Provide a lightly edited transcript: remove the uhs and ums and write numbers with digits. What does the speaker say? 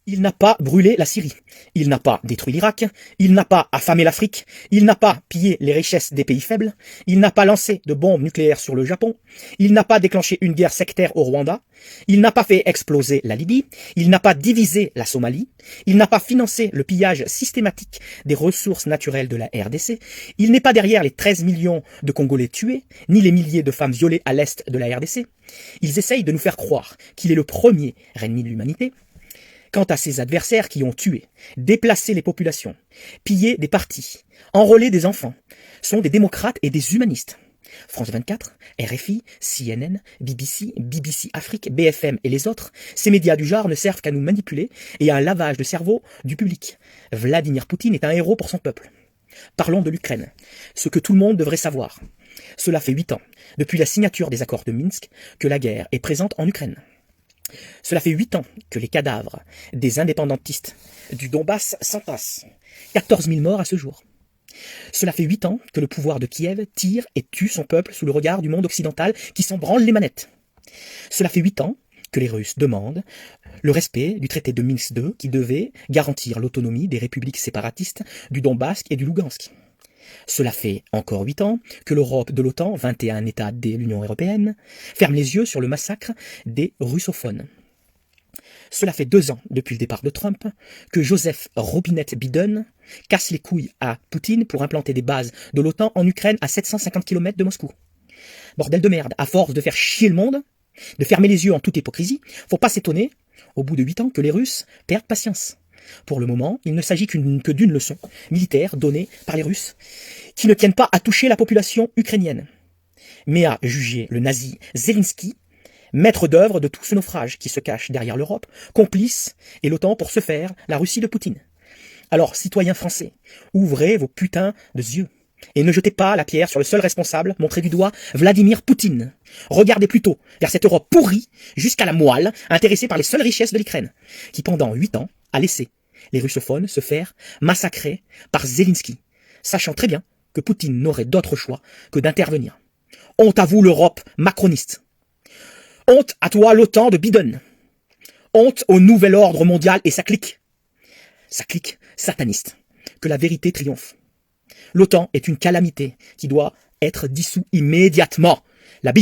Il n'a pas brûlé la Syrie, il n'a pas détruit l'Irak, il n'a pas affamé l'Afrique, il n'a pas pillé les richesses des pays faibles, il n'a pas lancé de bombes nucléaires sur le Japon, il n'a pas déclenché une guerre sectaire au Rwanda, il n'a pas fait exploser la Libye, il n'a pas divisé la Somalie, il n'a pas financé le pillage systématique des ressources naturelles de la RDC, il n'est pas derrière les 13 millions de Congolais tués, ni les milliers de femmes violées à l'est de la RDC. Ils essayent de nous faire croire qu'il est le premier ennemi de l'humanité. Quant à ses adversaires qui ont tué, déplacé les populations, pillé des partis, enrôlé des enfants, sont des démocrates et des humanistes. France 24, RFI, CNN, BBC, BBC Afrique, BFM et les autres, ces médias du genre ne servent qu'à nous manipuler et à un lavage de cerveau du public. Vladimir Poutine est un héros pour son peuple. Parlons de l'Ukraine, ce que tout le monde devrait savoir. Cela fait 8 ans, depuis la signature des accords de Minsk, que la guerre est présente en Ukraine. Cela fait 8 ans que les cadavres des indépendantistes du Donbass s'entassent. 14 000 morts à ce jour. Cela fait 8 ans que le pouvoir de Kiev tire et tue son peuple sous le regard du monde occidental qui s'en branle les manettes. Cela fait 8 ans que les Russes demandent le respect du traité de Minsk II qui devait garantir l'autonomie des républiques séparatistes du Donbass et du Lugansk. Cela fait encore 8 ans que l'Europe de l'OTAN, 21 États de l'Union européenne, ferme les yeux sur le massacre des russophones. Cela fait 2 ans, depuis le départ de Trump, que Joseph Robinette Biden casse les couilles à Poutine pour implanter des bases de l'OTAN en Ukraine à 750 km de Moscou. Bordel de merde, à force de faire chier le monde, de fermer les yeux en toute hypocrisie, faut pas s'étonner, au bout de 8 ans, que les Russes perdent patience. Pour le moment, il ne s'agit que d'une leçon militaire donnée par les Russes, qui ne tiennent pas à toucher la population ukrainienne, mais à juger le nazi Zelensky, maître d'œuvre de tout ce naufrage qui se cache derrière l'Europe, complice et l'OTAN pour se faire la Russie de Poutine. Alors, citoyens français, ouvrez vos putains de yeux et ne jetez pas la pierre sur le seul responsable, montré du doigt Vladimir Poutine. Regardez plutôt vers cette Europe pourrie jusqu'à la moelle, intéressée par les seules richesses de l'Ukraine, qui pendant 8 ans a laissé les russophones se faire massacrer par Zelensky, sachant très bien que Poutine n'aurait d'autre choix que d'intervenir. Honte à vous l'Europe macroniste. Honte à toi l'OTAN de Biden. Honte au nouvel ordre mondial et sa clique sataniste. Que la vérité triomphe. L'OTAN est une calamité qui doit être dissous immédiatement. La bise.